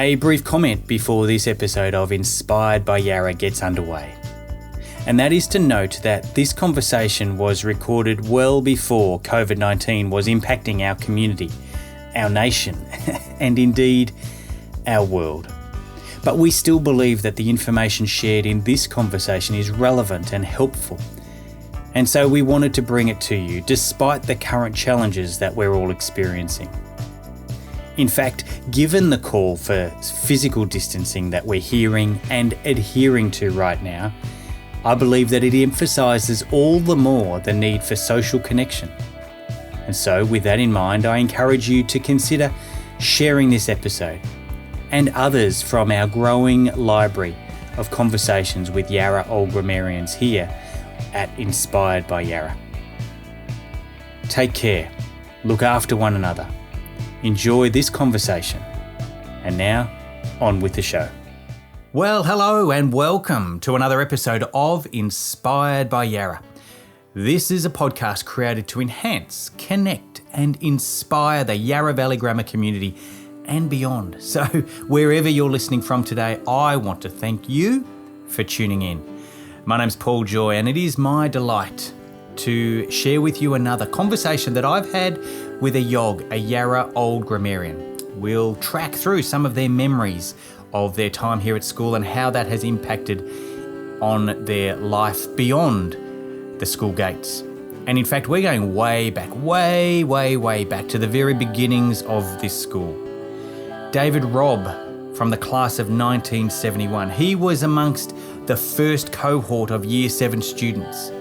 A brief comment before this episode of Inspired by Yarra gets underway. And that is to note that this conversation was recorded well before COVID-19 was impacting our community, our nation, and indeed our world. But we still believe that the information shared in this conversation is relevant and helpful. And so we wanted to bring it to you despite the current challenges that we're all experiencing. In fact, given the call for physical distancing that we're hearing and adhering to right now, I believe that it emphasises all the more the need for social connection. And so with that in mind, I encourage you to consider sharing this episode and others from our growing library of conversations with Yarra old grammarians here at Inspired by Yarra. Take care, look after one another, enjoy this conversation, and now on with the show. Well, hello and welcome to another episode of Inspired by Yarra. This is a podcast created to enhance, connect and inspire the Yarra Valley Grammar community and beyond. So wherever you're listening from today, I want to thank you for tuning in. My name's Paul Joy and it is my delight to share with you another conversation that I've had with a YOG, a Yarra old grammarian. We'll track through some of their memories of their time here at school and how that has impacted on their life beyond the school gates. And in fact, we're going way back, way back to the very beginnings of this school. David Robb from the class of 1971. He was amongst the first cohort of Year 7 students.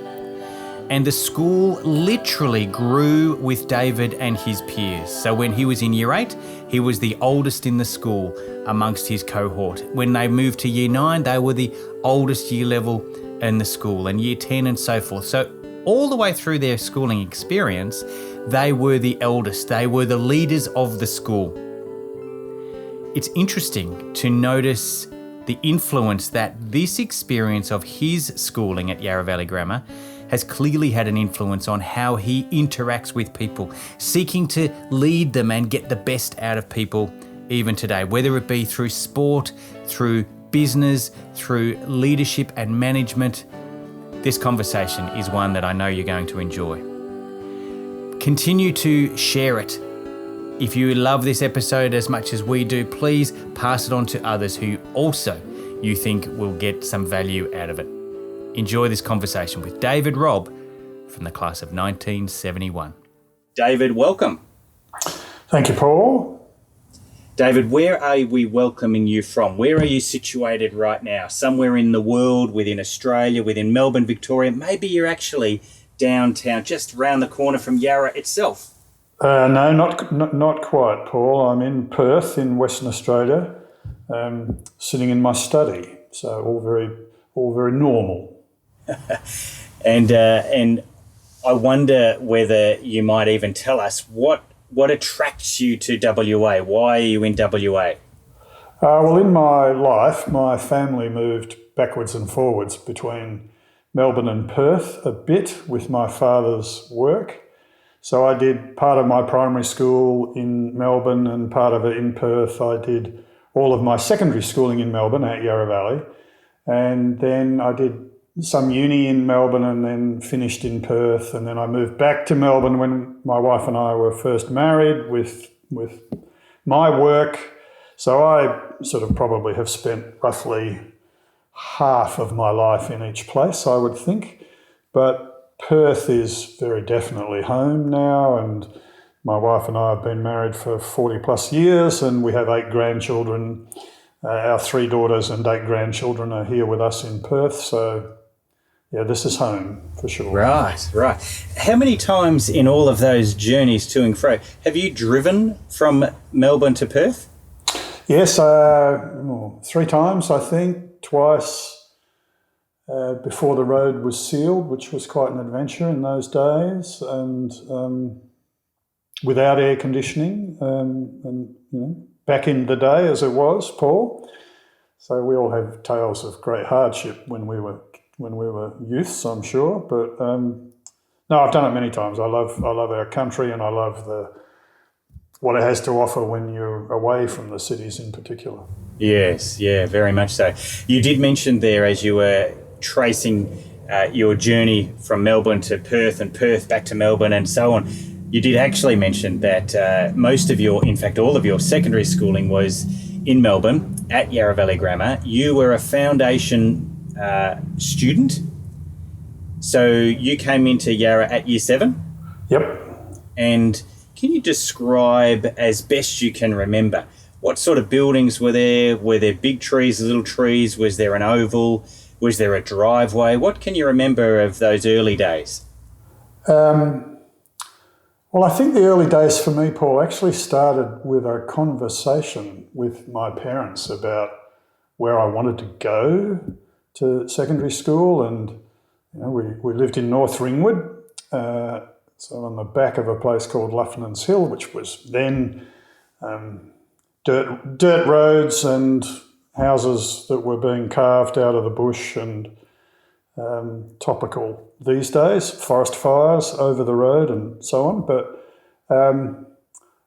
And the school literally grew with David and his peers. So when he was in Year 8, he was the oldest in the school amongst his cohort. When they moved to Year 9, they were the oldest year level in the school, and Year 10 and so forth. So all the way through their schooling experience, they were the eldest. They were the leaders of the school. It's interesting to notice the influence that this experience of his schooling at Yarra Valley Grammar has clearly had an influence on how he interacts with people, seeking to lead them and get the best out of people even today, whether it be through sport, through business, through leadership and management. This conversation is one that I know you're going to enjoy. Continue to share it. If you love this episode as much as we do, please pass it on to others who also you think will get some value out of it. Enjoy this conversation with David Robb from the class of 1971. David, welcome. Thank you, Paul. David, where are we welcoming you from? Where are you situated right now? Somewhere in the world, within Australia, within Melbourne, Victoria. Maybe you're actually downtown, just round the corner from Yarra itself. No, not quite, Paul. I'm in Perth in Western Australia, sitting in my study. So all very normal. And I wonder whether you might even tell us what attracts you to WA? Why are you in WA? Well, in my life, my family moved backwards and forwards between Melbourne and Perth a bit with my father's work. So I did part of my primary school in Melbourne and part of it in Perth. I did all of my secondary schooling in Melbourne at Yarra Valley. And then I did some uni in Melbourne and then finished in Perth. And then I moved back to Melbourne when my wife and I were first married with my work. So I sort of probably have spent roughly half of my life in each place, I would think. But Perth is very definitely home now, and my wife and I have been married for 40 plus years and we have 8 grandchildren. Our 3 daughters and 8 grandchildren are here with us in Perth. So yeah, this is home for sure. Right. How many times in all of those journeys to and fro have you driven from Melbourne to Perth? Yes, 3 times, I think. Twice before the road was sealed, which was quite an adventure in those days, and without air conditioning, and back in the day as it was, Paul. So we all have tales of great hardship when we were youths, I'm sure. But no, I've done it many times. I love our country, and I love what it has to offer when you're away from the cities in particular. Yes, yeah, very much so. You did mention there as you were tracing your journey from Melbourne to Perth and Perth back to Melbourne and so on, you did actually mention that most of your, in fact all of your secondary schooling was in Melbourne at Yarra Valley Grammar. You were a foundation student, so you came into Yarra at year 7? Yep. And can you describe, as best you can remember, what sort of buildings were there? Were there big trees, little trees? Was there an oval? Was there a driveway? What can you remember of those early days? Well, I think the early days for me, Paul, actually started with a conversation with my parents about where I wanted to go to secondary school. And we lived in North Ringwood, so on the back of a place called Luffenans Hill, which was then dirt roads and houses that were being carved out of the bush, and topical these days, forest fires over the road and so on. But I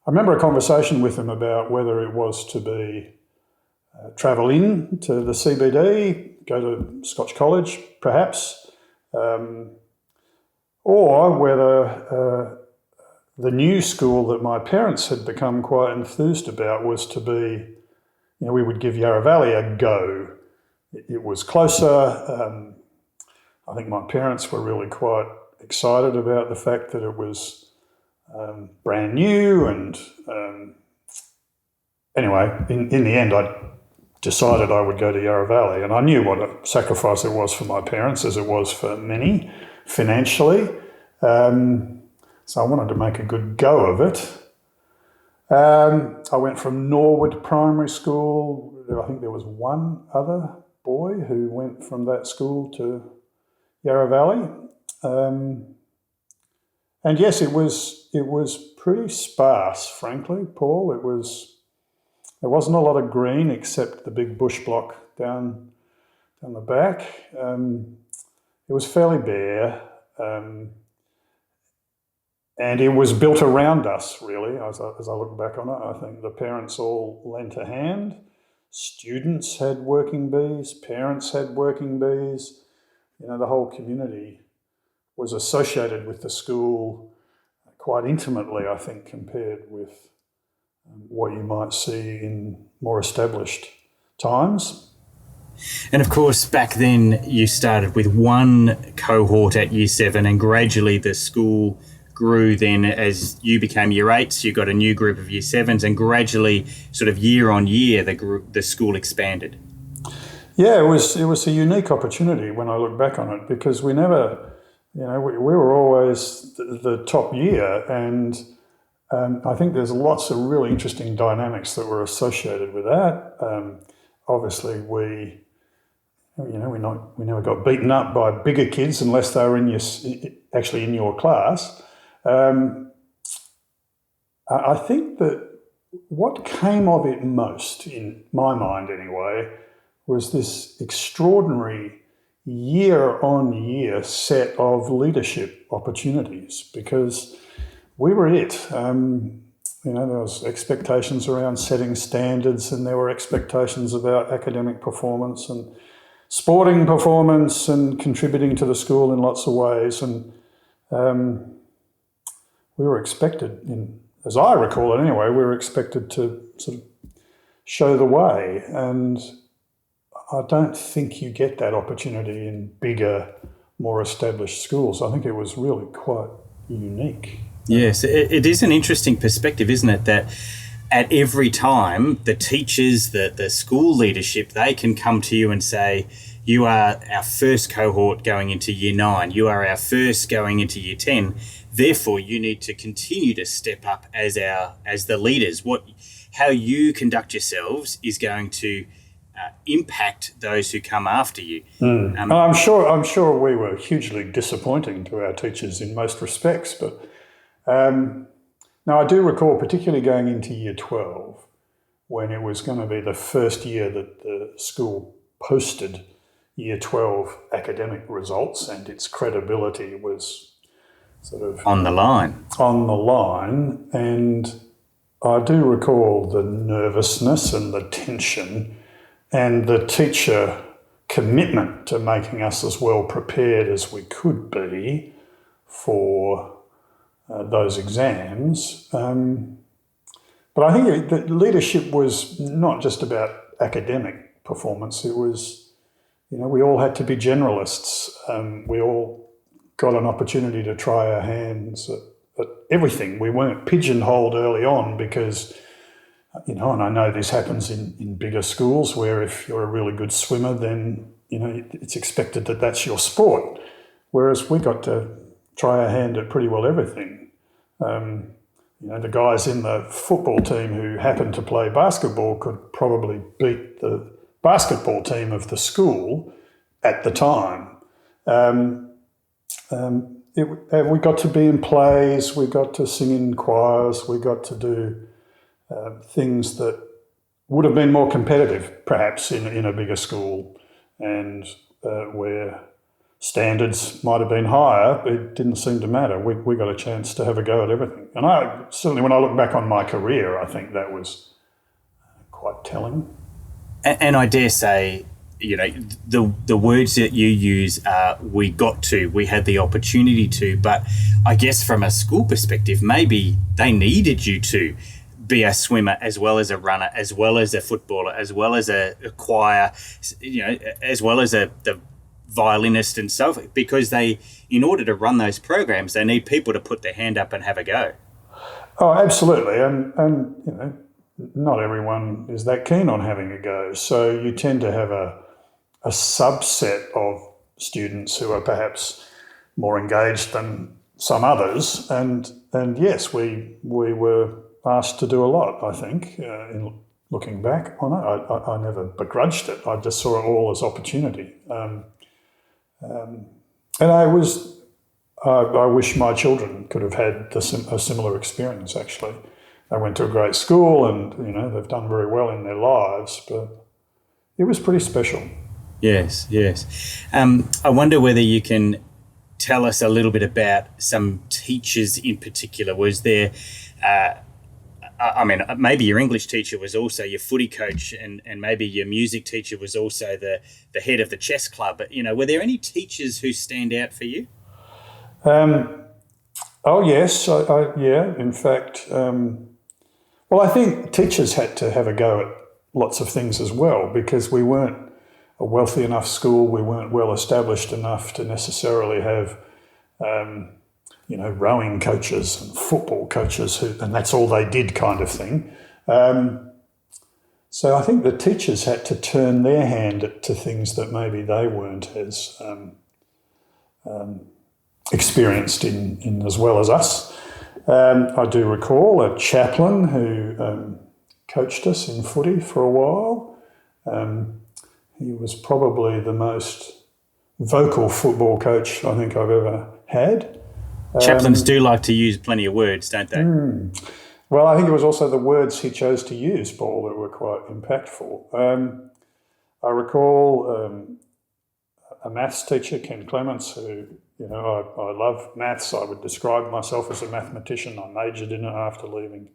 remember a conversation with them about whether it was to be travel in to the CBD, go to Scotch College perhaps, or whether the new school that my parents had become quite enthused about was to be, we would give Yarra Valley a go. It was closer. I think my parents were really quite excited about the fact that it was brand new. And anyway, in the end, I decided I would go to Yarra Valley. And I knew what a sacrifice it was for my parents, as it was for many, financially. So I wanted to make a good go of it. I went from Norwood Primary School. I think there was one other boy who went from that school to Yarra Valley. And yes, it was pretty sparse, frankly, Paul. There wasn't a lot of green except the big bush block down the back. It was fairly bare. And it was built around us, really, as I look back on it. I think the parents all lent a hand. Students had working bees, parents had working bees. The whole community was associated with the school quite intimately, I think, compared with what you might see in more established times. And of course, back then you started with one cohort at year 7, and gradually the school grew. Then as you became year 8s, you got a new group of year 7s, and gradually, sort of year on year, the school expanded. Yeah, it was a unique opportunity when I look back on it, because we never, we were always the top year, and I think there's lots of really interesting dynamics that were associated with that. Obviously, we never got beaten up by bigger kids unless they were in your class. I think that what came of it most, in my mind anyway, was this extraordinary year-on-year set of leadership opportunities, because we were it. There was expectations around setting standards, and there were expectations about academic performance and sporting performance and contributing to the school in lots of ways. And we were expected, as I recall it anyway, we were expected to sort of show the way. And I don't think you get that opportunity in bigger, more established schools. I think it was really quite unique. Yes, it is an interesting perspective, isn't it, that at every time the teachers, the school leadership, they can come to you and say, you are our first cohort going into year 9, you are our first going into year 10, therefore you need to continue to step up as the leaders. How you conduct yourselves is going to impact those who come after you. I'm sure we were hugely disappointing to our teachers in most respects, but now I do recall particularly going into year 12, when it was going to be the first year that the school posted year 12 academic results, and its credibility was sort of on the line. And I do recall the nervousness and the tension and the teacher commitment to making us as well prepared as we could be for those exams. But I think that leadership was not just about academic performance. It was, we all had to be generalists. We all got an opportunity to try our hands at everything. We weren't pigeonholed early on because, and I know this happens in bigger schools where if you're a really good swimmer, then, it's expected that that's your sport. Whereas we got to try our hand at pretty well everything. The guys in the football team who happened to play basketball could probably beat the basketball team of the school at the time. We got to be in plays, we got to sing in choirs, we got to do things that would have been more competitive, perhaps, in a bigger school, and where standards might have been higher, but it didn't seem to matter. We got a chance to have a go at everything. And certainly when I look back on my career, I think that was quite telling. And I dare say, the words that you use are we had the opportunity to, but I guess from a school perspective, maybe they needed you to be a swimmer as well as a runner, as well as a footballer, as well as a choir, as well as the violinist and so forth, because in order to run those programs, they need people to put their hand up and have a go. Oh, absolutely. And not everyone is that keen on having a go. So you tend to have a subset of students who are perhaps more engaged than some others. And yes, we were asked to do a lot, I think, in looking back on it. I never begrudged it. I just saw it all as opportunity. And I wish my children could have had a similar experience, actually. They went to a great school and, they've done very well in their lives, but it was pretty special. Yes. I wonder whether you can tell us a little bit about some teachers in particular. Was there, maybe your English teacher was also your footy coach and maybe your music teacher was also the head of the chess club. But, were there any teachers who stand out for you? Oh, yes. In fact, I think teachers had to have a go at lots of things as well because we weren't a wealthy enough school. We weren't well established enough to necessarily have, rowing coaches and football coaches and that's all they did kind of thing. So I think the teachers had to turn their hand to things that maybe they weren't as experienced in as well as us. I do recall a chaplain who coached us in footy for a while. He was probably the most vocal football coach I think I've ever had. Chaplains do like to use plenty of words, don't they? Well, I think it was also the words he chose to use, Paul, that were quite impactful. I recall a maths teacher, Ken Clements, who, I love maths. I would describe myself as a mathematician. I majored in it after leaving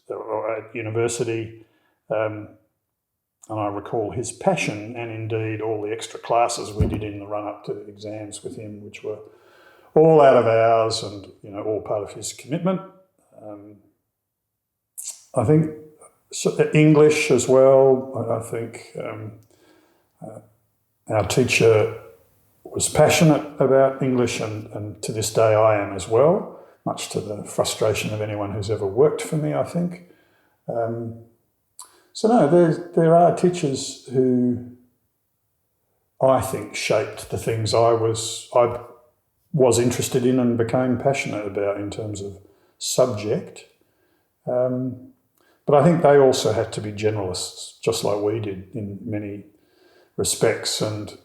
at university. And I recall his passion and indeed all the extra classes we did in the run-up to the exams with him, which were all out of hours and, all part of his commitment. I think English as well. I think our teacher was passionate about English and to this day I am as well, much to the frustration of anyone who's ever worked for me, I think. There are teachers who I think shaped the things I was interested in and became passionate about in terms of subject. But I think they also had to be generalists, just like we did in many respects. And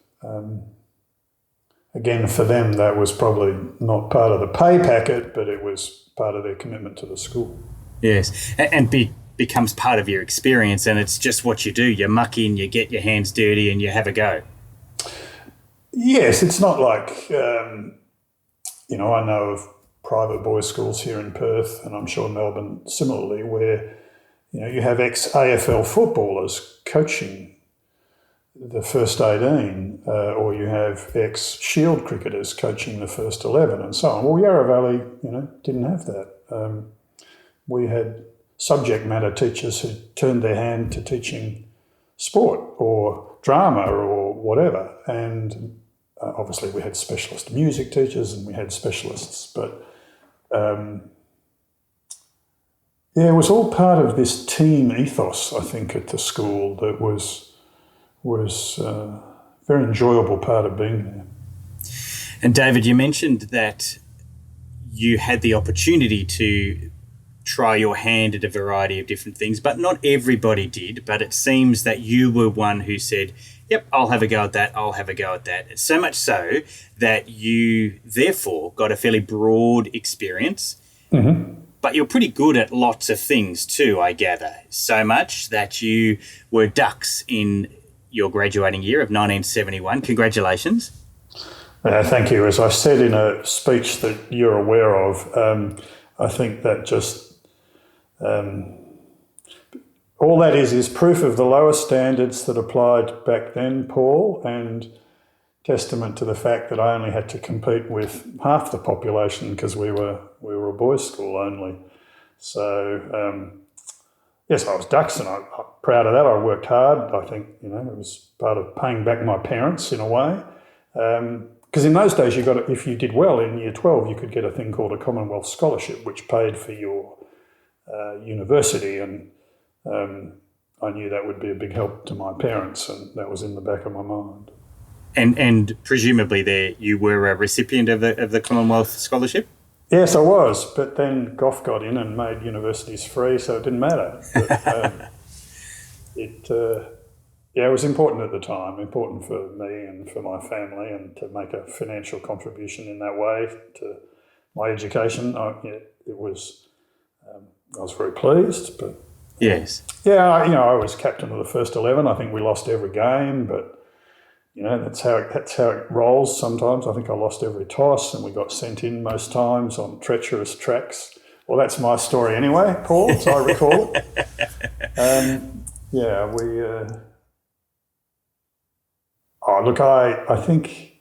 again, for them, that was probably not part of the pay packet, but it was part of their commitment to the school. Yes, and becomes part of your experience, and it's just what you do. You muck in, you get your hands dirty, and you have a go. Yes, it's not like, I know of private boys' schools here in Perth, and I'm sure Melbourne similarly, where you have ex-AFL footballers coaching the first 18, or you have ex-Shield cricketers coaching the first 11, and so on. Well, Yarra Valley, didn't have that. We had subject matter teachers who turned their hand to teaching sport or drama or whatever, and obviously we had specialist music teachers and we had specialists, but it was all part of this team ethos, I think, at the school that was a very enjoyable part of being there. And David, you mentioned that you had the opportunity to try your hand at a variety of different things, but not everybody did. But it seems that you were one who said, yep, I'll have a go at that, I'll have a go at that. So much so that you therefore got a fairly broad experience, but you're pretty good at lots of things too, I gather. So much that you were Ducks in your graduating year of 1971. Congratulations. Thank you. As I said in a speech that you're aware of, I think that just all that is proof of the lower standards that applied back then, Paul, and testament to the fact that I only had to compete with half the population because we were a boys' school only. So yes, I was Ducks, and I'm proud of that. I worked hard. I think it was part of paying back my parents in a way. Because in those days, if you did well in Year 12, you could get a thing called a Commonwealth Scholarship, which paid for your university, and I knew that would be a big help to my parents, and that was in the back of my mind. And presumably there you were a recipient of the Commonwealth Scholarship? Yes, I was, but then Gough got in and made universities free, so it didn't matter. But, it was important at the time, important for me and for my family, and to make a financial contribution in that way to my education. I was very pleased, but yes, I was captain of the first 11. I think we lost every game, but that's how it rolls sometimes. I think I lost every toss, and we got sent in most times on treacherous tracks. Well, that's my story anyway, Paul, as I recall. I think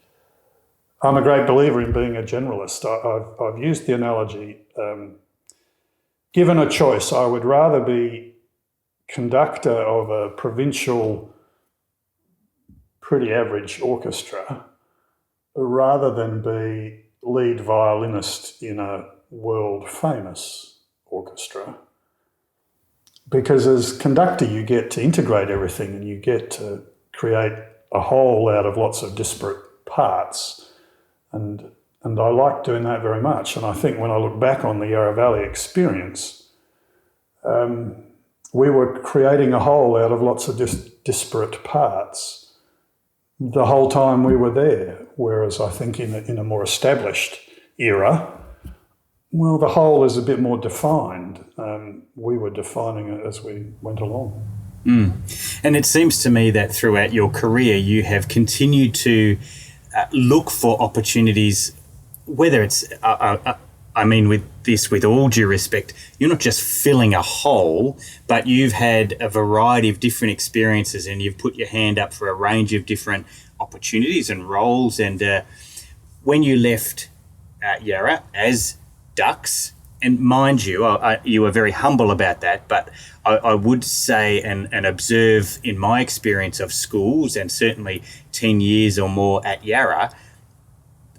I'm a great believer in being a generalist. I've used the analogy, given a choice, I would rather be conductor of a provincial, pretty average orchestra rather than be lead violinist in a world famous orchestra. Because as conductor, you get to integrate everything and you get to create a whole out of lots of disparate parts. And I like doing that very much. And I think when I look back on the Yarra Valley experience, we were creating a whole out of lots of disparate parts the whole time we were there. Whereas I think in a more established era, well, the whole is a bit more defined. We were defining it as we went along. And it seems to me that throughout your career, you have continued to look for opportunities, whether it's, with all due respect, you're not just filling a hole, but you've had a variety of different experiences and you've put your hand up for a range of different opportunities and roles. And when you left Yarra as Ducks, and mind you, you were very humble about that, but I would say and observe in my experience of schools, and certainly 10 years or more at Yarra,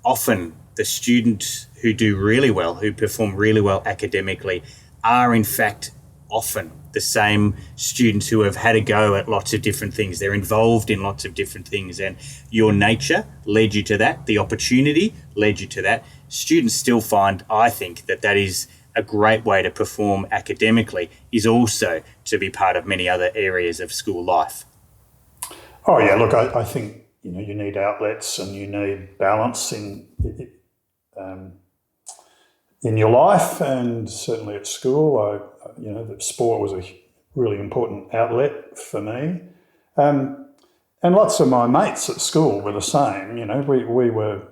often the students who do really well, who perform really well academically, are in fact often the same students who have had a go at lots of different things. They're involved in lots of different things, and your nature led you to that. The opportunity led you to that. Students still find, I think, that is a great way to perform academically, is also to be part of many other areas of school life. Oh yeah, look, I think you need outlets and you need balance in your life, and certainly at school, the sport was a really important outlet for me, and lots of my mates at school were the same. We were,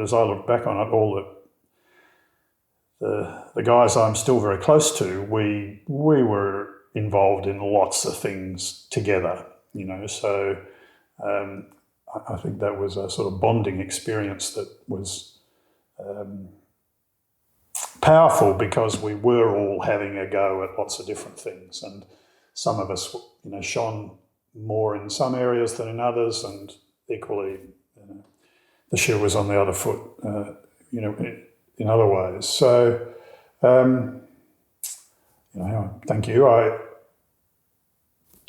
as I look back on it, all the guys I'm still very close to, we were involved in lots of things together, so I think that was a sort of bonding experience that was powerful, because we were all having a go at lots of different things, and some of us, shone more in some areas than in others, and equally, the shoe was on the other foot, in other ways. So, thank you. I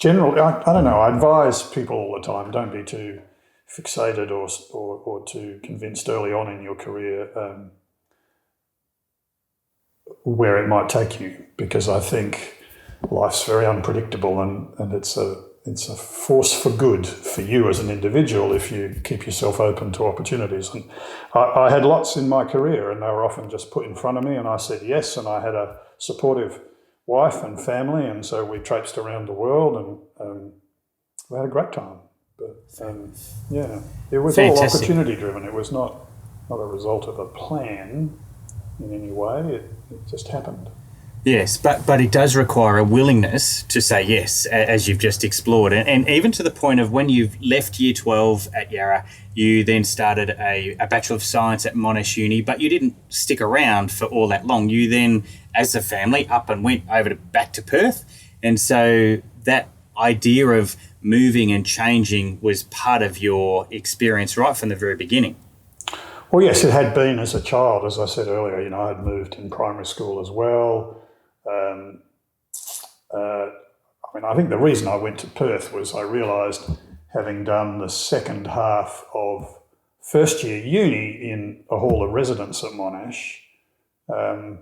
don't know, I advise people all the time, don't be too fixated or too convinced early on in your career where it might take you, because I think life's very unpredictable, and it's a force for good for you as an individual if you keep yourself open to opportunities. And I had lots in my career, and they were often just put in front of me, and I said yes, and I had a supportive wife and family, and so we traipsed around the world, and we had a great time. But it was Fantastic. all opportunity driven. It was not a result of a plan in any way. It just happened. Yes, but it does require a willingness to say yes, as you've just explored. And even to the point of when you've left Year 12 at Yarra, you then started a Bachelor of Science at Monash Uni, but you didn't stick around for all that long. You then, as a family, up and went back to Perth. And so that idea of moving and changing was part of your experience right from the very beginning. Well, yes, it had been as a child. As I said earlier, I had moved in primary school as well. I think the reason I went to Perth was I realised, having done the second half of first year uni in a hall of residence at Monash, that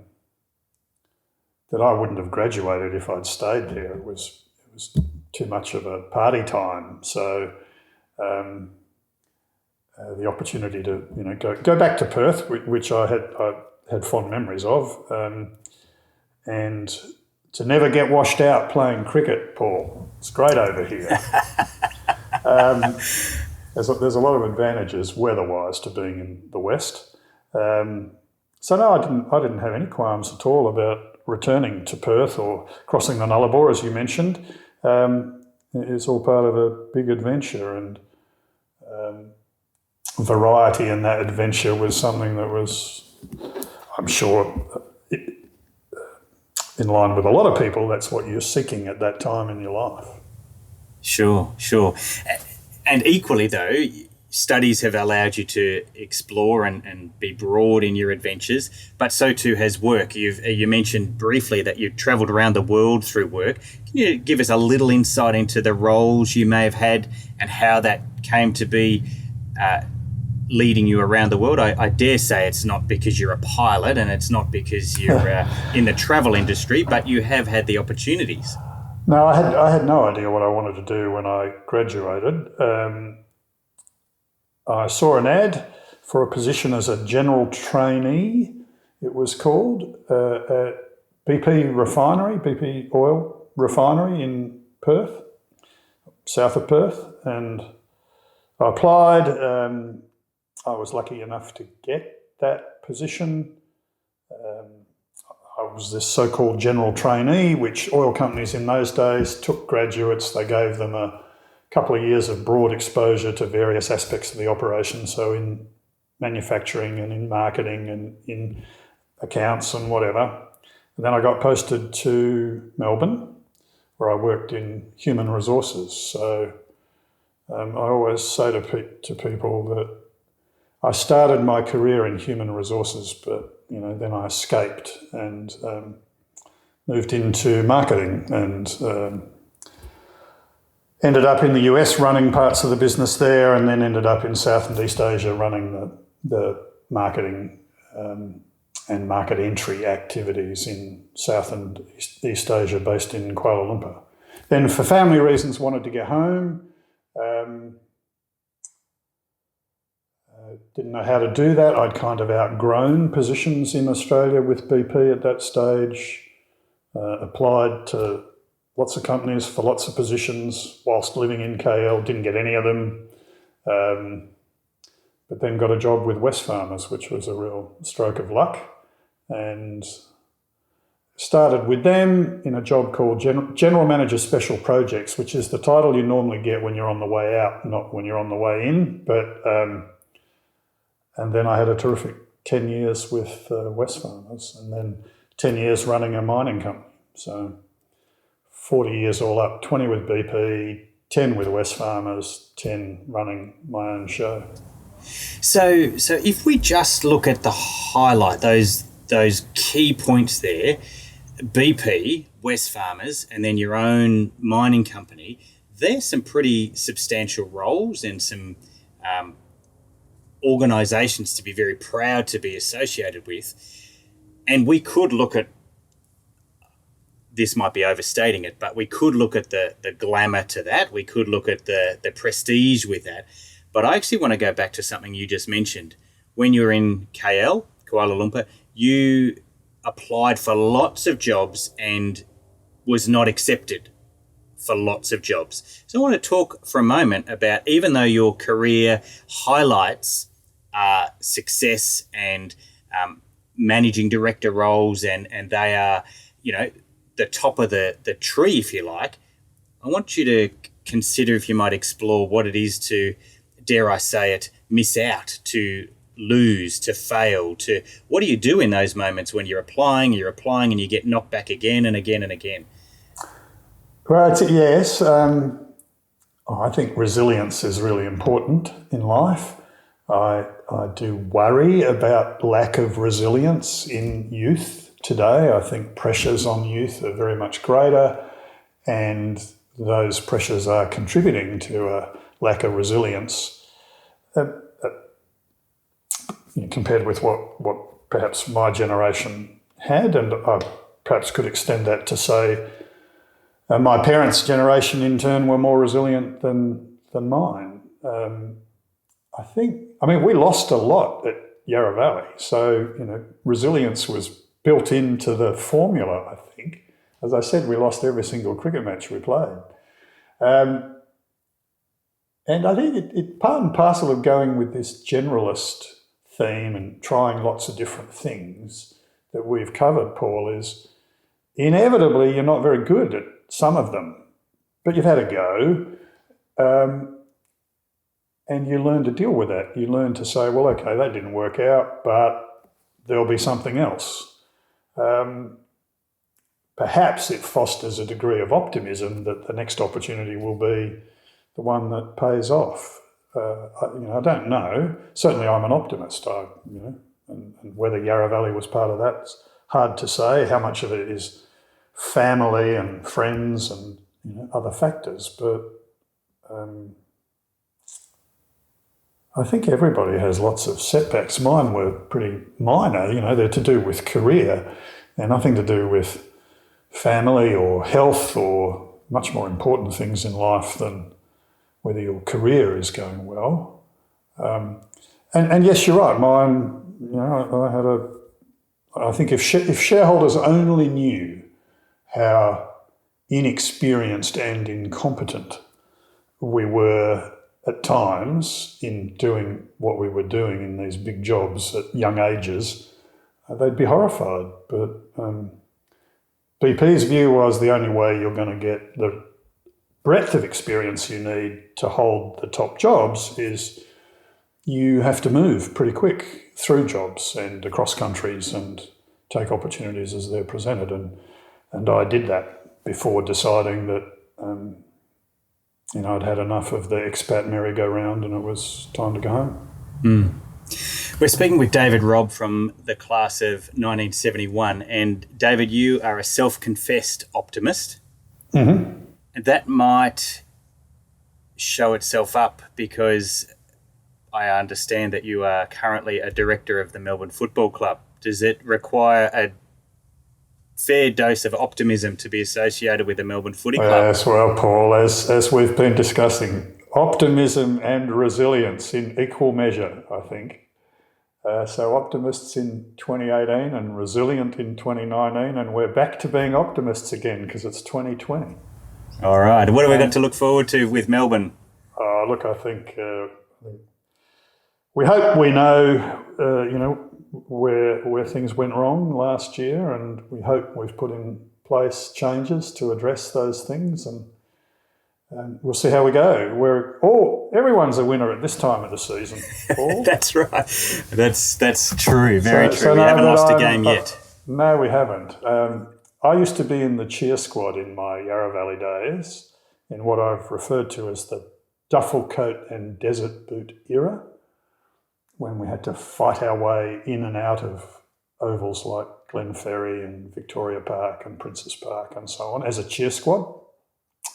I wouldn't have graduated if I'd stayed there. It was too much of a party time. So the opportunity to go back to Perth, which I had fond memories of, and to never get washed out playing cricket, Paul. It's great over here. There's a lot of advantages weather-wise to being in the West. So no, I didn't have any qualms at all about returning to Perth or crossing the Nullarbor, as you mentioned. It's all part of a big adventure, and variety in that adventure was something that was, I'm sure, in line with a lot of people, that's what you're seeking at that time in your life. Sure. And equally, though, studies have allowed you to explore and be broad in your adventures, but so too has work. You mentioned briefly that you travelled around the world through work. Can you give us a little insight into the roles you may have had and how that came to be leading you around the world? I dare say it's not because you're a pilot and it's not because you're in the travel industry, but you have had the opportunities. No, I had no idea what I wanted to do when I graduated. I saw an ad for a position as a general trainee, it was called, at BP oil refinery in Perth, south of Perth, and I applied. I was lucky enough to get that position. I was this so-called general trainee, which oil companies in those days took graduates. They gave them a couple of years of broad exposure to various aspects of the operation, so in manufacturing and in marketing and in accounts and whatever. And then I got posted to Melbourne, where I worked in human resources. So I always say to people that I started my career in human resources, but then I escaped and moved into marketing and ended up in the US running parts of the business there, and then ended up in South and East Asia running the marketing and market entry activities in South and East Asia, based in Kuala Lumpur. Then for family reasons wanted to get home. Didn't know how to do that. I'd kind of outgrown positions in Australia with BP at that stage. Applied to lots of companies for lots of positions whilst living in KL, didn't get any of them. But then got a job with Wesfarmers, which was a real stroke of luck. and started with them in a job called General Manager Special Projects, which is the title you normally get when you're on the way out, not when you're on the way in. But and then I had a terrific 10 years with Wesfarmers, and then 10 years running a mining company. So 40 years all up, 20 with BP, 10 with Wesfarmers, 10 running my own show. So if we just look at the highlight, those key points there, BP, Wesfarmers, and then your own mining company, there's some pretty substantial roles and some organisations to be very proud to be associated with. And we could look at, this might be overstating it, but we could look at the glamour to that. We could look at the prestige with that. But I actually want to go back to something you just mentioned. When you were in KL, Kuala Lumpur, you applied for lots of jobs and was not accepted for lots of jobs. So I want to talk for a moment about, even though your career highlights success and managing director roles, and they are, the top of the tree, if you like, I want you to consider if you might explore what it is to, dare I say it, miss out, to lose, to fail, to what do you do in those moments when you're applying and you get knocked back again and again and again? Right, yes. I think resilience is really important in life. I do worry about lack of resilience in youth today. I think pressures on youth are very much greater, and those pressures are contributing to a lack of resilience compared with what perhaps my generation had. And I perhaps could extend that to say my parents' generation in turn were more resilient than mine. We lost a lot at Yarra Valley. So, resilience was built into the formula, I think. As I said, we lost every single cricket match we played. And I think it part and parcel of going with this generalist theme and trying lots of different things that we've covered, Paul, is inevitably you're not very good at some of them, but you've had a go. And you learn to deal with that. You learn to say, well, okay, that didn't work out, but there'll be something else. Perhaps it fosters a degree of optimism that the next opportunity will be the one that pays off. I don't know. Certainly I'm an optimist, and whether Yarra Valley was part of that's hard to say. How much of it is family and friends and other factors, but I think everybody has lots of setbacks. Mine were pretty minor, they're to do with career. They're nothing to do with family or health or much more important things in life than whether your career is going well. And yes, you're right, mine, I think if shareholders only knew how inexperienced and incompetent we were at times in doing what we were doing in these big jobs at young ages, they'd be horrified. But BP's view was the only way you're going to get the breadth of experience you need to hold the top jobs is you have to move pretty quick through jobs and across countries and take opportunities as they're presented. And I did that before deciding that I'd had enough of the expat merry-go-round and it was time to go home. Mm. We're speaking with David Robb from the class of 1971. And David, you are a self-confessed optimist. Mm-hmm. And that might show itself up because I understand that you are currently a director of the Melbourne Football Club. Does it require a fair dose of optimism to be associated with the Melbourne Footy Club? Yes, well, Paul, as we've been discussing, optimism and resilience in equal measure, I think. So optimists in 2018 and resilient in 2019, and we're back to being optimists again because it's 2020. All right. What have we got to look forward to with Melbourne? Look, I think we hope we know, where things went wrong last year, and we hope we've put in place changes to address those things, and we'll see how we go. Everyone's a winner at this time of the season, Paul. That's right. That's true. Very true. So we no, haven't lost a I'm- game yet. No, we haven't. I used to be in the cheer squad in my Yarra Valley days, in what I've referred to as the duffel coat and desert boot era, when we had to fight our way in and out of ovals like Glenferrie and Victoria Park and Princess Park and so on as a cheer squad.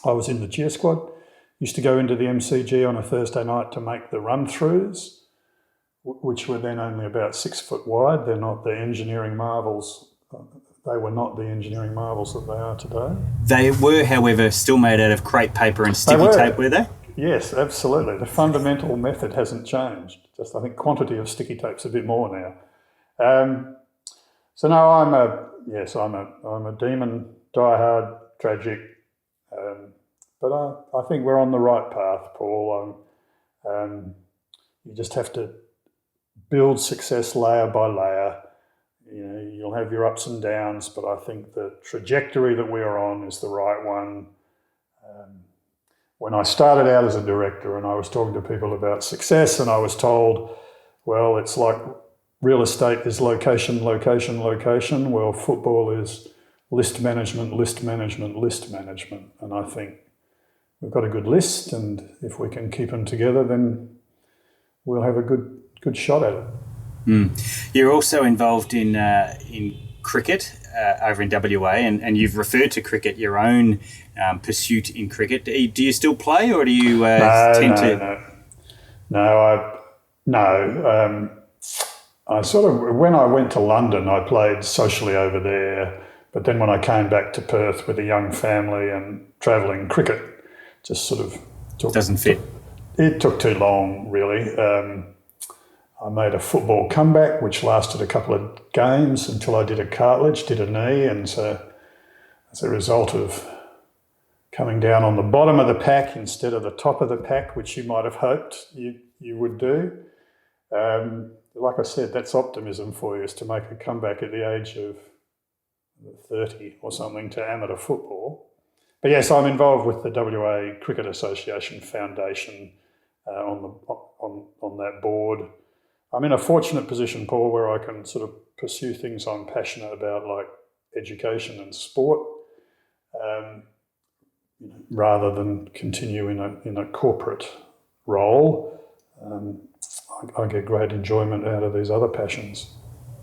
I was in the cheer squad, used to go into the MCG on a Thursday night to make the run-throughs, which were then only about 6 foot wide. They're not the engineering marvels. They were not the engineering marvels that they are today. They were, however, still made out of crepe paper and sticky tape, were they? Yes, absolutely. The fundamental method hasn't changed. Just I think quantity of sticky tape's a bit more now. So no, I'm a demon, diehard, tragic. But I think we're on the right path, Paul. You just have to build success layer by layer. You'll have your ups and downs, but I think the trajectory that we are on is the right one. When I started out as a director and I was talking to people about success, and I was told, well, it's like real estate is location, location, location. Well, football is list management, list management, list management. And I think we've got a good list, and if we can keep them together, then we'll have a good shot at it. You're also involved in cricket over in WA, and you've referred to cricket, your own pursuit in cricket. Do you still play, or do you tend to? No. I sort of, when I went to London, I played socially over there, but then when I came back to Perth with a young family and travelling, cricket just sort of doesn't fit. It took too long, really. I made a football comeback, which lasted a couple of games until I did a knee, and so as a result of coming down on the bottom of the pack instead of the top of the pack, which you might have hoped you would do. Like I said, that's optimism for you, is to make a comeback at the age of 30 or something to amateur football. But yes, I'm involved with the WA Cricket Association Foundation on that board. I'm in a fortunate position, Paul, where I can sort of pursue things I'm passionate about, like education and sport, rather than continue in a corporate role. I get great enjoyment out of these other passions.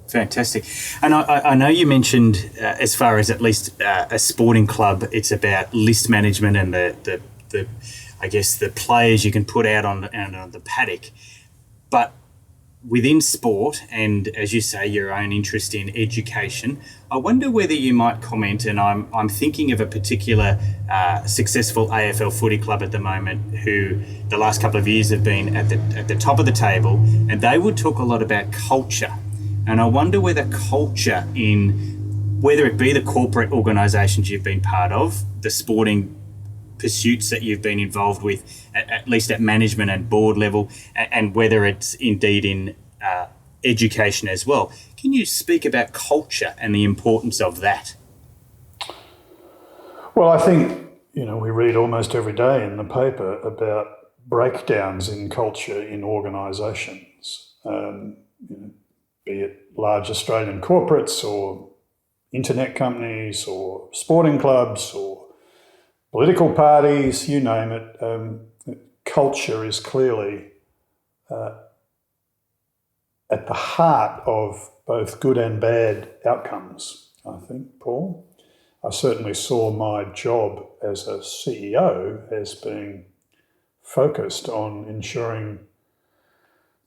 Fantastic. And I know you mentioned, as far as at least a sporting club, it's about list management and the I guess the players you can put out on the paddock. But within sport, and as you say, your own interest in education, I wonder whether you might comment, and I'm thinking of a particular successful AFL footy club at the moment who the last couple of years have been at the top of the table, and they would talk a lot about culture. And I wonder whether culture whether it be the corporate organisations you've been part of, the sporting pursuits that you've been involved with, at least at management and board level, and whether it's indeed in education as well. Can you speak about culture and the importance of that? Well, I think, we read almost every day in the paper about breakdowns in culture in organisations, be it large Australian corporates or internet companies or sporting clubs or political parties, you name it. Culture is clearly at the heart of both good and bad outcomes, I think, Paul. I certainly saw my job as a CEO as being focused on ensuring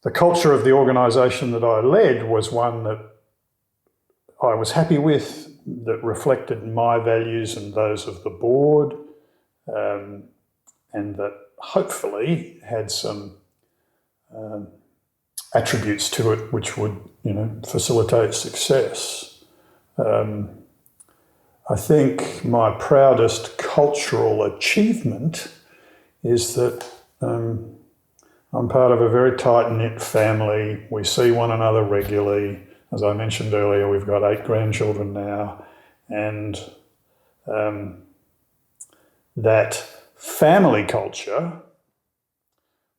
the culture of the organisation that I led was one that I was happy with, that reflected my values and those of the board, and that hopefully had some attributes to it which would, facilitate success. I think my proudest cultural achievement is that I'm part of a very tight-knit family. We see one another regularly. As I mentioned earlier, we've got 8 grandchildren now, and that family culture,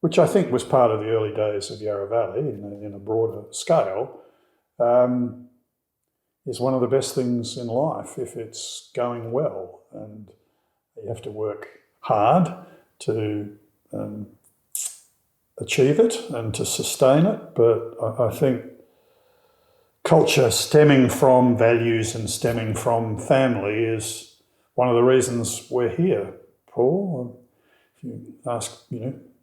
which I think was part of the early days of Yarra Valley in a broader scale, is one of the best things in life if it's going well. And you have to work hard to achieve it and to sustain it. But I think culture stemming from values and stemming from family is one of the reasons we're here, Paul. If you ask,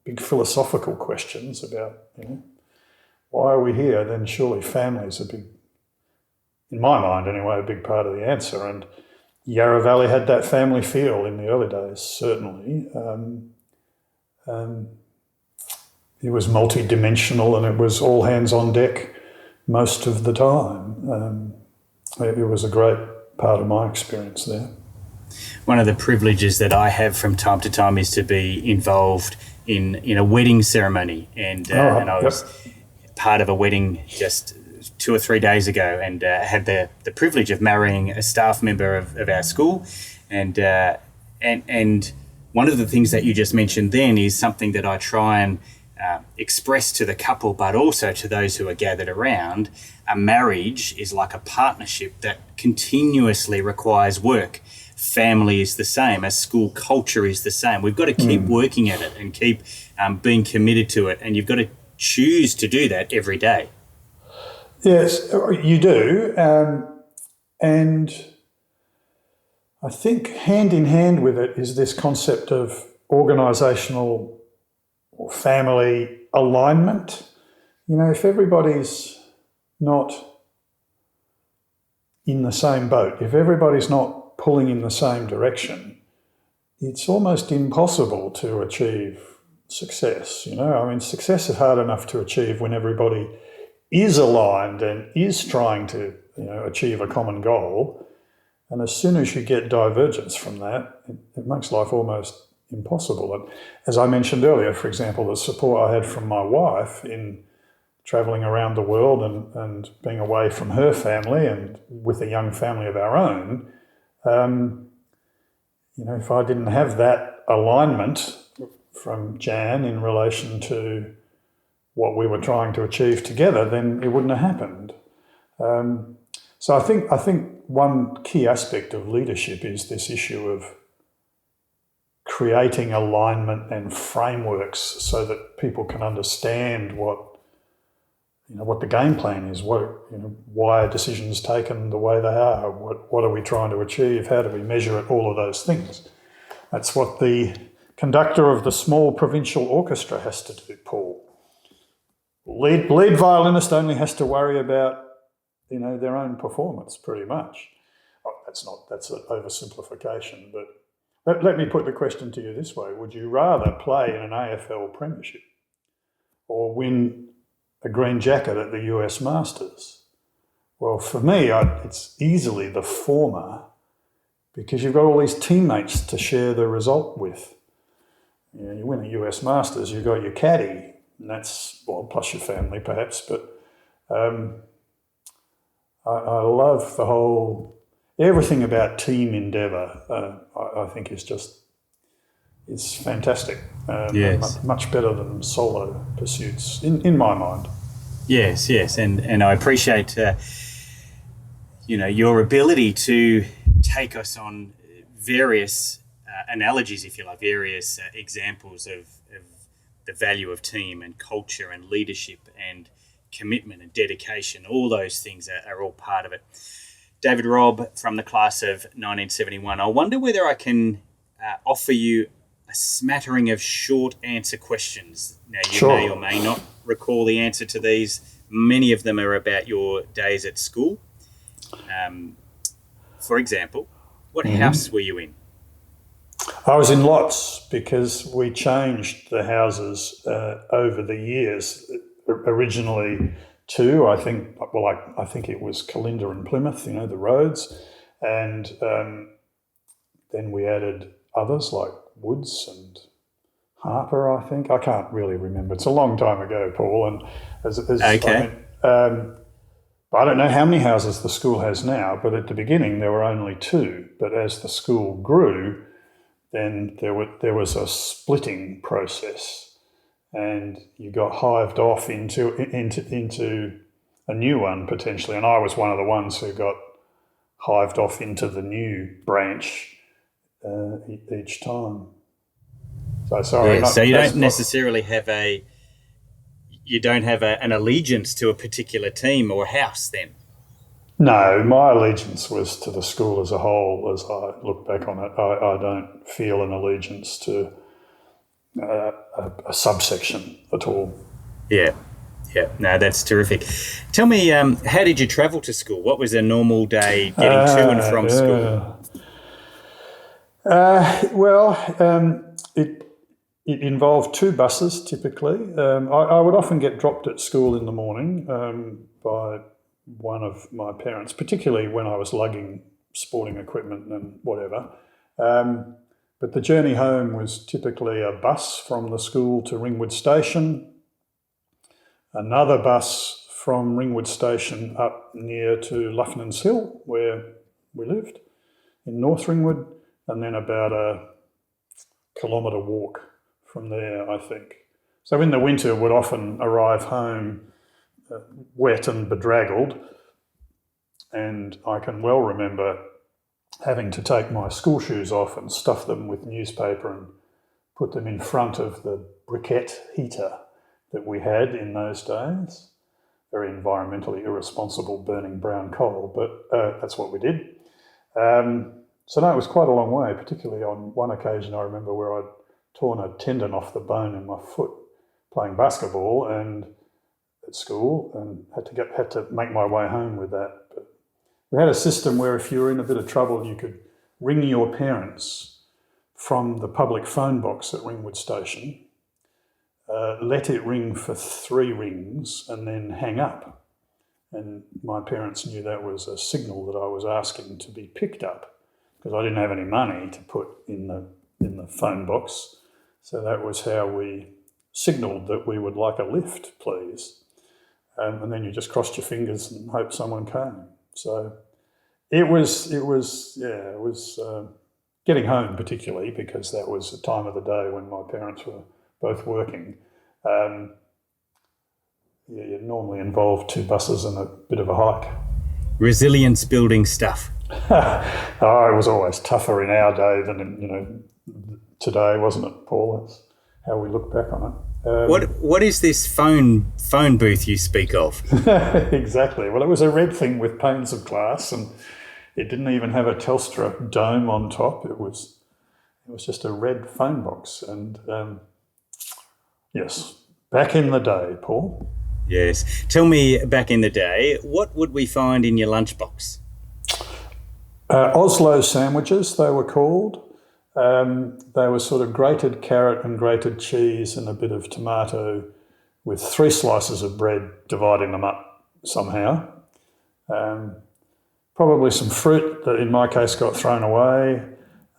big philosophical questions about, why are we here, then surely family's a big, in my mind anyway, a big part of the answer. And Yarra Valley had that family feel in the early days, certainly. It was multi-dimensional and it was all hands on deck most of the time. It was a great part of my experience there. One of the privileges that I have from time to time is to be involved in a wedding ceremony, and I was part of a wedding just 2 or 3 days ago, and had the privilege of marrying a staff member of our school, and one of the things that you just mentioned then is something that I try and express to the couple, but also to those who are gathered around. A marriage is like a partnership that continuously requires work. Family is the same, as school culture is the same. We've got to keep working at it and keep being committed to it, and you've got to choose to do that every day. Yes, you do. And I think hand in hand with it is this concept of organisational or family alignment. If everybody's not in the same boat, if everybody's not pulling in the same direction, it's almost impossible to achieve success. Success is hard enough to achieve when everybody is aligned and is trying to achieve a common goal. And as soon as you get divergence from that, it makes life almost impossible. And as I mentioned earlier, for example, the support I had from my wife in travelling around the world and being away from her family and with a young family of our own, if I didn't have that alignment from Jan in relation to what we were trying to achieve together, then it wouldn't have happened. So I think one key aspect of leadership is this issue of creating alignment and frameworks so that people can understand what the game plan is, why are decisions taken the way they are, what are we trying to achieve, how do we measure it, all of those things. That's what the conductor of the small provincial orchestra has to do, Paul. Lead violinist only has to worry about, their own performance, pretty much. That's an oversimplification, but let me put the question to you this way. Would you rather play in an AFL premiership or win a green jacket at the US Masters? Well, for me, it's easily the former, because you've got all these teammates to share the result with. You win a US Masters, you've got your caddy, and that's, plus your family perhaps, but I love everything about team endeavour. I think it's fantastic. Yes. Much better than solo pursuits, in my mind. Yes, and I appreciate your ability to take us on various analogies, if you like, various examples of the value of team and culture and leadership and commitment and dedication. All those things are all part of it. David Robb from the class of 1971. I wonder whether I can offer you a smattering of short answer questions. Now, you may or may not recall the answer to these. Many of them are about your days at school. For example, what house were you in? I was in lots because we changed the houses over the years. Originally two, I think it was Kalinda and Plymouth, the roads. And then we added others like Woods and Harper, I think. I can't really remember. It's a long time ago, Paul. And Okay. I don't know how many houses the school has now, but at the beginning there were only two. But as the school grew, then there was a splitting process, and you got hived off into a new one potentially. And I was one of the ones who got hived off into the new branch each time. So sorry. Yeah, so you don't necessarily have an allegiance to a particular team or house then? No, my allegiance was to the school as a whole. As I look back on it, I don't feel an allegiance to a subsection at all. Yeah. No, that's terrific. Tell me, how did you travel to school? What was a normal day getting to and from school? It involved two buses typically. I would often get dropped at school in the morning by one of my parents, particularly when I was lugging sporting equipment and whatever. But the journey home was typically a bus from the school to Ringwood Station, another bus from Ringwood Station up near to Luffnans Hill, where we lived, in North Ringwood, and then about a kilometre walk from there, I think. So in the winter, would often arrive home wet and bedraggled, and I can well remember having to take my school shoes off and stuff them with newspaper and put them in front of the briquette heater that we had in those days. Very environmentally irresponsible, burning brown coal, but that's what we did. So no, it was quite a long way, particularly on one occasion I remember where I'd torn a tendon off the bone in my foot playing basketball and at school, and had to make my way home with that. But we had a system where if you were in a bit of trouble, you could ring your parents from the public phone box at Ringwood Station, let it ring for 3 rings and then hang up. And my parents knew that was a signal that I was asking to be picked up, because I didn't have any money to put in the phone box. So that was how we signalled that we would like a lift, please. And then you just crossed your fingers and hoped someone came. So it was getting home particularly, because that was the time of the day when my parents were both working. It normally involved 2 buses and a bit of a hike. Resilience building stuff. It was always tougher in our day than today, wasn't it, Paul? That's how we look back on it. What is this phone booth you speak of? Exactly. Well, it was a red thing with panes of glass, and it didn't even have a Telstra dome on top. It was just a red phone box. And yes, back in the day, Paul. Yes. Tell me, back in the day, what would we find in your lunchbox? Oslo sandwiches, they were called. They were sort of grated carrot and grated cheese and a bit of tomato with 3 slices of bread, dividing them up somehow. Probably some fruit that in my case got thrown away.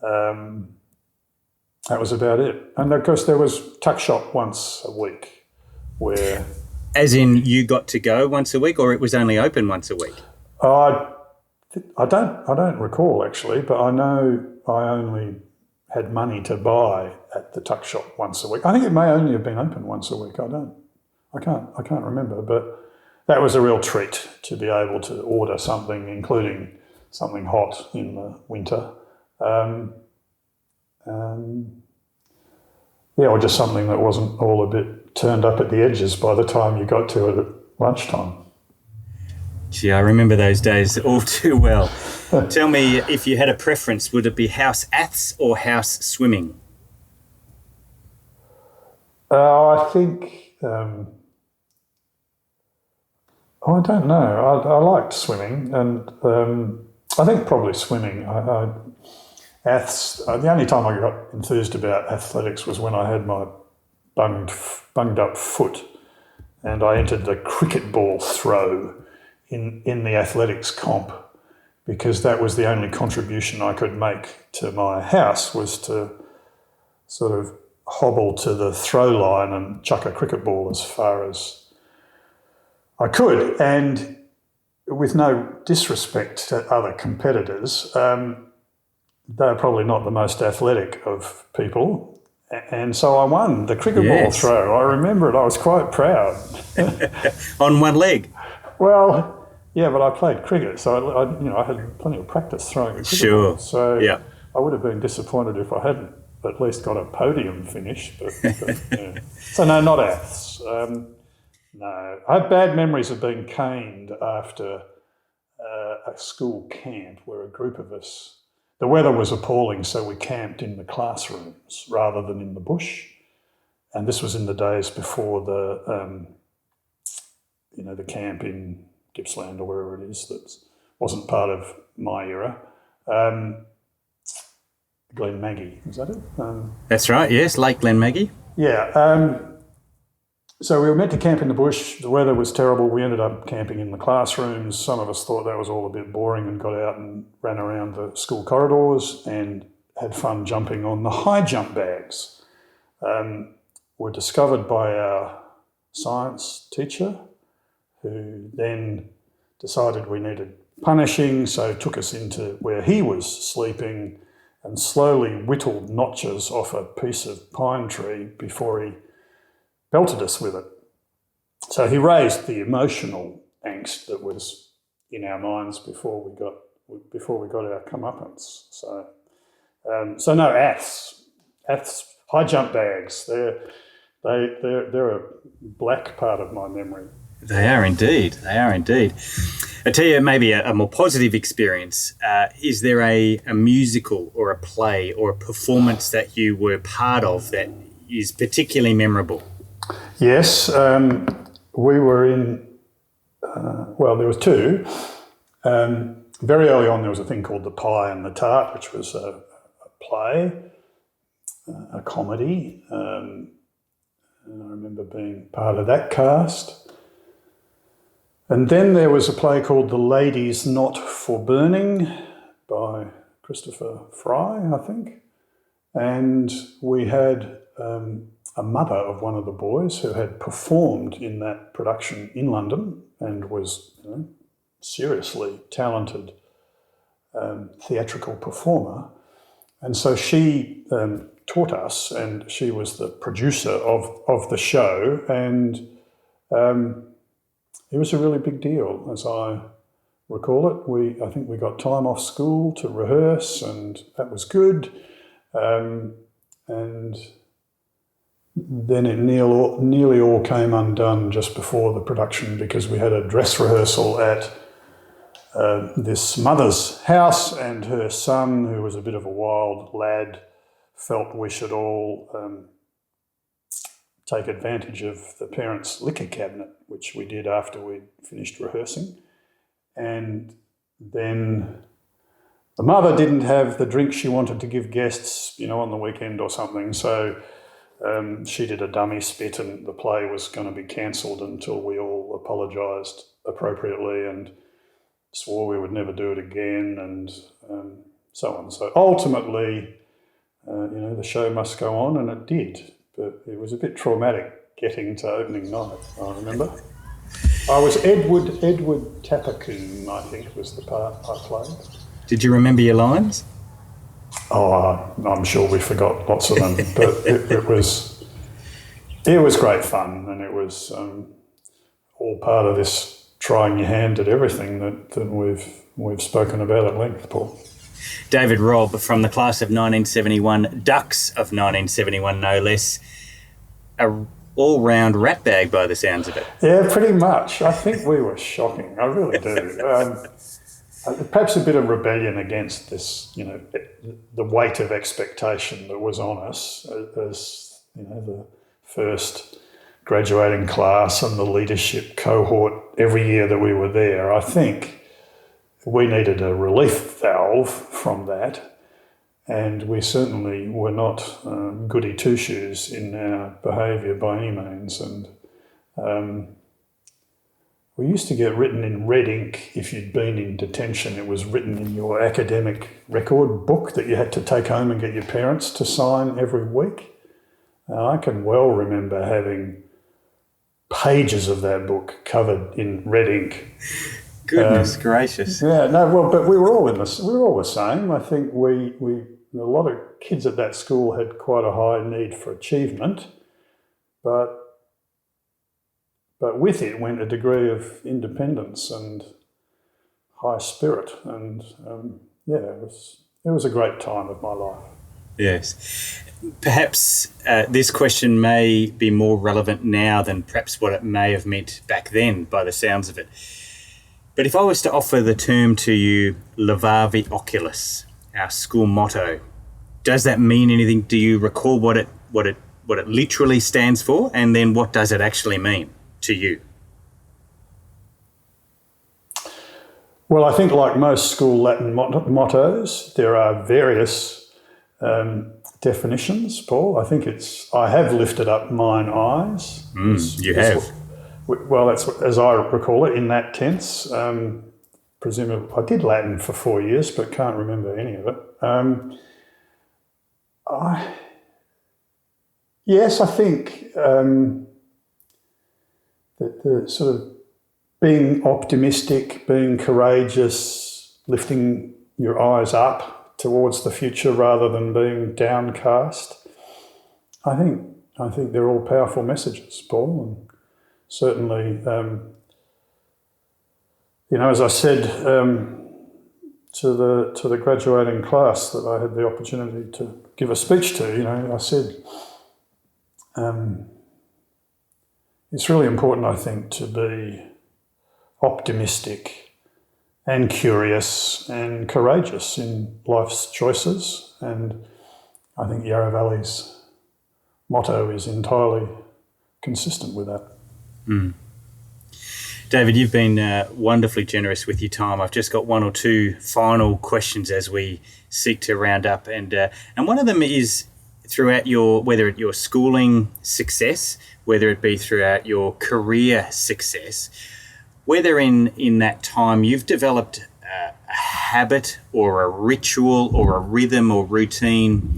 That was about it. And of course there was tuck shop once a week where... As in you got to go once a week, or it was only open once a week? I don't recall actually, but I know I only had money to buy at the tuck shop once a week. I think it may only have been open once a week. I can't remember, but that was a real treat to be able to order something, including something hot in the winter. Or just something that wasn't all a bit turned up at the edges by the time you got to it at lunchtime. Gee, I remember those days all too well. Tell me, if you had a preference, would it be house aths or house swimming? I think... I don't know. I liked swimming, and I think probably swimming. The only time I got enthused about athletics was when I had my bunged up foot, and I entered the cricket ball throw in the athletics comp, because that was the only contribution I could make to my house, was to sort of hobble to the throw line and chuck a cricket ball as far as I could. And with no disrespect to other competitors, they're probably not the most athletic of people. And so I won the cricket ball throw. I remember it. I was quite proud. On one leg? Well, yeah, but I played cricket, so I had plenty of practice throwing a cricket ball. So I would have been disappointed if I hadn't at least got a podium finish. But yeah. So no, not Aths. No, I have bad memories of being caned after a school camp where a group of us. The weather was appalling, so we camped in the classrooms rather than in the bush. And this was in the days before the camp in Gippsland or wherever it is that wasn't part of my era. Glen Maggie, is that it? That's right, yes, Lake Glen Maggie. Yeah. So we were meant to camp in the bush. The weather was terrible. We ended up camping in the classrooms. Some of us thought that was all a bit boring and got out and ran around the school corridors and had fun jumping on the high jump bags. Were discovered by our science teacher, who then decided we needed punishing, so took us into where he was sleeping and slowly whittled notches off a piece of pine tree before he belted us with it. So he raised the emotional angst that was in our minds before we got our comeuppance. So no, Aths, high jump bags. They're a black part of my memory. They are indeed. I tell you, maybe a more positive experience. Is there a musical or a play or a performance that you were part of that is particularly memorable? Yes, we were in, there was two. Very early on there was a thing called The Pie and the Tart, which was a play, a comedy. And I remember being part of that cast. And then there was a play called The Ladies Not for Burning by Christopher Fry, I think. And we had a mother of one of the boys who had performed in that production in London and was seriously talented theatrical performer. And so she taught us, and she was the producer of the show, and it was a really big deal, as I recall it. I think we got time off school to rehearse, and that was good. And then it nearly all came undone just before the production because we had a dress rehearsal at this mother's house, and her son, who was a bit of a wild lad, felt we should all take advantage of the parents' liquor cabinet, which we did after we'd finished rehearsing. And then the mother didn't have the drink she wanted to give guests, on the weekend or something, so she did a dummy spit, and the play was going to be cancelled until we all apologised appropriately and swore we would never do it again, and so on. So ultimately, the show must go on, and it did. But it was a bit traumatic getting to opening night, I remember. I was Edward Tappercoon, I think, was the part I played. Did you remember your lines? Oh, I'm sure we forgot lots of them, but it was great fun, and it was all part of this trying your hand at everything that we've spoken about at length, Paul. David Robb from the class of 1971, Ducks of 1971 no less, a all-round ratbag by the sounds of it. Yeah, pretty much. I think we were shocking, I really do. Perhaps a bit of rebellion against this, the weight of expectation that was on us as, the first graduating class and the leadership cohort every year that we were there. I think we needed a relief valve from that, and we certainly were not goody two-shoes in our behaviour by any means. And we used to get written in red ink if you'd been in detention. It was written in your academic record book that you had to take home and get your parents to sign every week. And I can well remember having pages of that book covered in red ink. Goodness gracious. Yeah, no, well, but we were all the same. I think a lot of kids at that school had quite a high need for achievement, but with it went a degree of independence and high spirit, and it was a great time of my life. Yes. Perhaps this question may be more relevant now than perhaps what it may have meant back then, by the sounds of it. But if I was to offer the term to you, Levavi Oculus, our school motto, does that mean anything? Do you recall what it literally stands for, and then what does it actually mean to you? Well, I think like most school Latin mottos, there are various definitions, Paul. I think I have lifted up mine eyes. You have. Well, that's as I recall it in that tense. Presumably, I did Latin for 4 years, but can't remember any of it. Yes, I think the sort of being optimistic, being courageous, lifting your eyes up towards the future rather than being downcast. I think they're all powerful messages, Paul, and certainly, as I said to the graduating class that I had the opportunity to give a speech to, I said, it's really important, I think, to be optimistic and curious and courageous in life's choices. And I think Yarra Valley's motto is entirely consistent with that. Mm. David, you've been wonderfully generous with your time. I've just got one or two final questions as we seek to round up. And one of them is throughout whether it your schooling success, whether it be throughout your career success, whether in that time you've developed a habit or a ritual or a rhythm or routine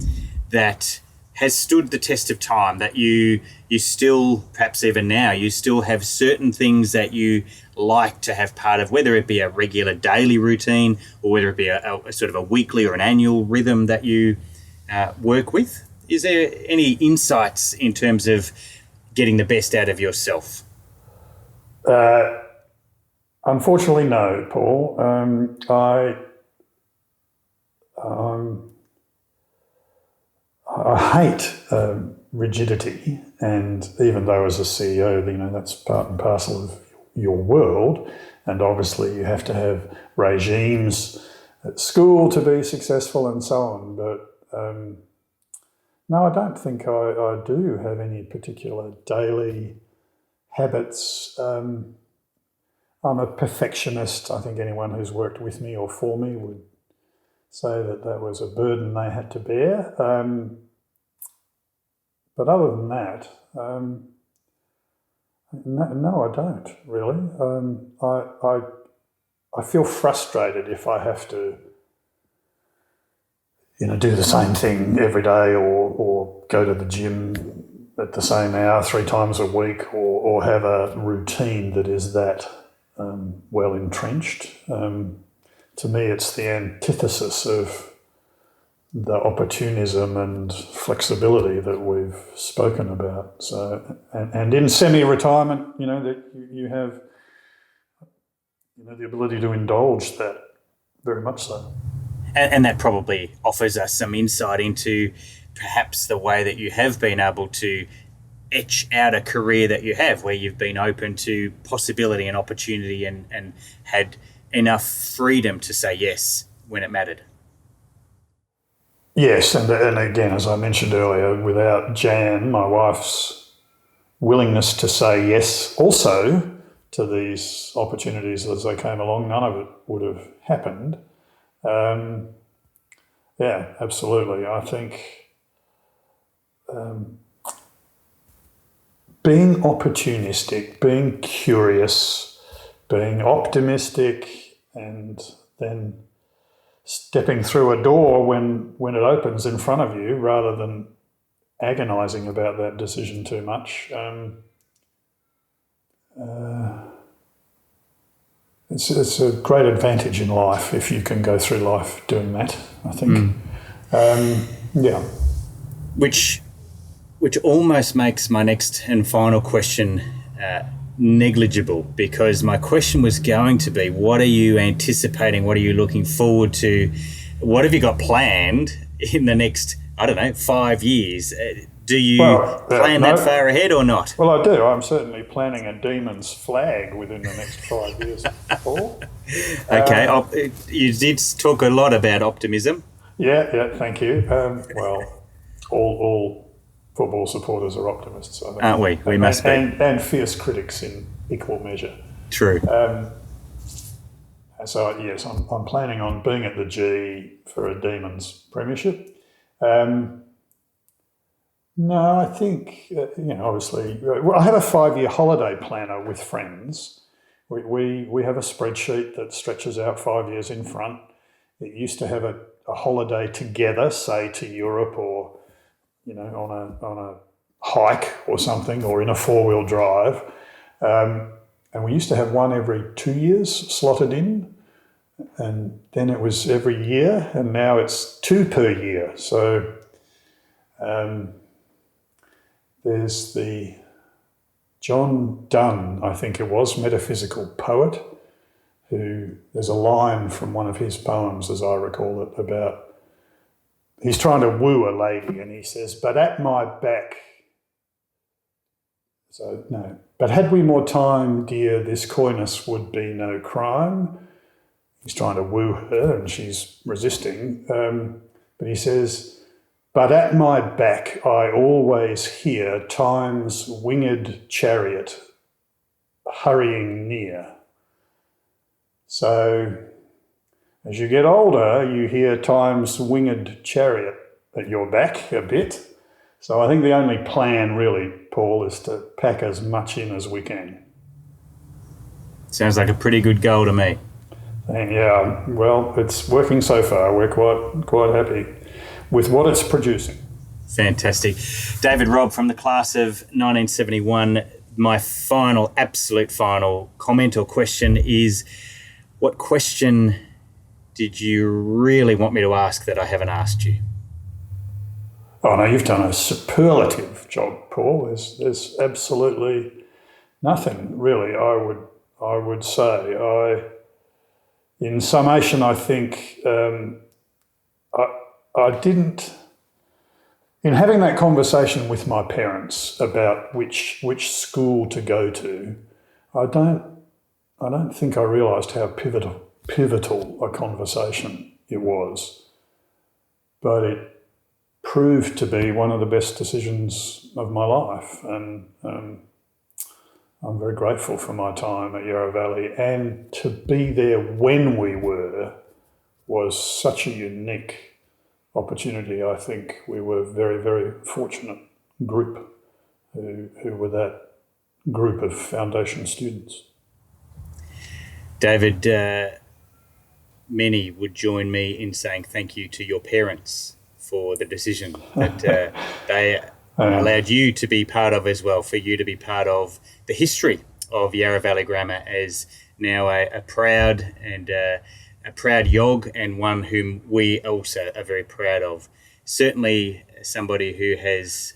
that has stood the test of time, that you still, perhaps even now, you still have certain things that you like to have part of, whether it be a regular daily routine or whether it be a sort of a weekly or an annual rhythm that you work with? Is there any insights in terms of getting the best out of yourself? Unfortunately, no, Paul. I hate rigidity, and even though as a CEO, that's part and parcel of your world, and obviously you have to have regimes at school to be successful and so on, but no, I don't think I do have any particular daily habits. I'm a perfectionist. I think anyone who's worked with me or for me would say that was a burden they had to bear. But other than that, no, I don't really. I feel frustrated if I have to, do the same thing every day or go to the gym at the same hour 3 times a week or have a routine that is that well entrenched. To me, it's the antithesis of the opportunism and flexibility that we've spoken about. So, and in semi-retirement, that you have, the ability to indulge that very much so. And that probably offers us some insight into perhaps the way that you have been able to etch out a career that you have, where you've been open to possibility and opportunity and had enough freedom to say yes when it mattered. Yes, and again, as I mentioned earlier, without Jan, my wife's willingness to say yes also to these opportunities as they came along, none of it would have happened. Yeah, absolutely. I think being opportunistic, being curious, being optimistic, and then stepping through a door when it opens in front of you rather than agonising about that decision too much. It's a great advantage in life if you can go through life doing that, I think. Yeah. Which almost makes my next and final question negligible, because my question was going to be, what are you anticipating? What are you looking forward to? What have you got planned in the next, 5 years? Do you plan that far ahead or not? Well, I do. I'm certainly planning a Demons flag within the next 5 years, Paul. Okay. You did talk a lot about optimism. Yeah, thank you. All football supporters are optimists, I think. Aren't we? We must be. And fierce critics in equal measure. True. So, yes, I'm planning on being at the G for a Demons premiership. No, I think, obviously, I have a 5-year holiday planner with friends. We have a spreadsheet that stretches out 5 years in front. It used to have a holiday together, say to Europe or, on a hike or something, or in a 4-wheel drive. And we used to have one every 2 years slotted in. And then it was every year, and now it's 2 per year. So there's the John Donne, I think it was, metaphysical poet, who there's a line from one of his poems, as I recall it, about he's trying to woo a lady, and he says, "But at my back." So, no. "But had we more time, dear, this coyness would be no crime." He's trying to woo her, and she's resisting. But he says, "But at my back I always hear time's winged chariot hurrying near." So as you get older, you hear time's winged chariot at your back a bit. So I think the only plan really, Paul, is to pack as much in as we can. Sounds like a pretty good goal to me. And yeah, well, it's working so far. We're quite happy with what it's producing. Fantastic. David Robb from the class of 1971, my absolute final comment or question is, what question did you really want me to ask that I haven't asked you? Oh no, you've done a superlative job, Paul. There's absolutely nothing really I would say. In summation, I think I didn't. In having that conversation with my parents about which school to go to, I don't think I realised how pivotal a conversation it was. But it proved to be one of the best decisions of my life, and I'm very grateful for my time at Yarra Valley, and to be there when we were was such a unique opportunity. I think we were a very, very fortunate group who were that group of foundation students. David, many would join me in saying thank you to your parents for the decision that they allowed you to be part of as well, for you to be part of the history of Yarra Valley Grammar as now a proud YOG, and one whom we also are very proud of. Certainly somebody who has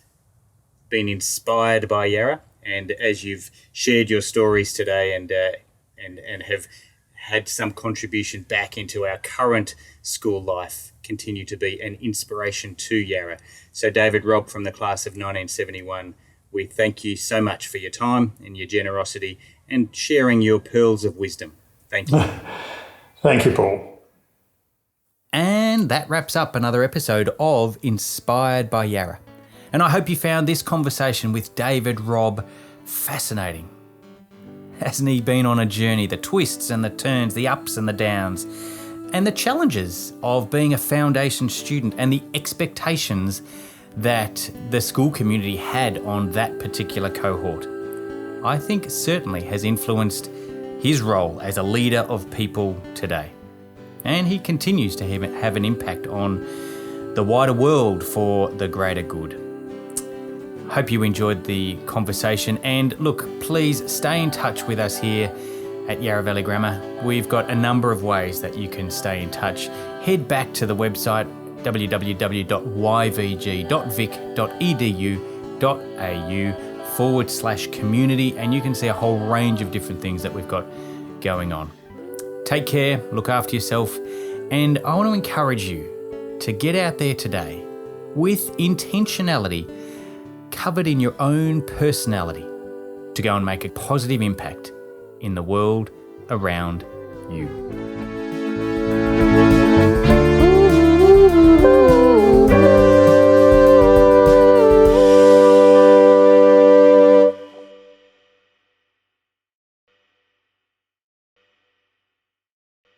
been inspired by Yarra, and as you've shared your stories today and have had some contribution back into our current school life, continue to be an inspiration to Yarra. So David Robb from the class of 1971, we thank you so much for your time and your generosity and sharing your pearls of wisdom. Thank you. Thank you, Paul. And that wraps up another episode of Inspired by Yarra. And I hope you found this conversation with David Robb fascinating. Hasn't he been on a journey, the twists and the turns, the ups and the downs, and the challenges of being a foundation student and the expectations that the school community had on that particular cohort? I think certainly has influenced his role as a leader of people today. And he continues to have an impact on the wider world for the greater good. Hope you enjoyed the conversation. And look, please stay in touch with us here at Yarra Valley Grammar. We've got a number of ways that you can stay in touch. Head back to the website www.yvg.vic.edu.au/community, and you can see a whole range of different things that we've got going on. Take care, look after yourself, and I want to encourage you to get out there today with intentionality covered in your own personality to go and make a positive impact in the world around you.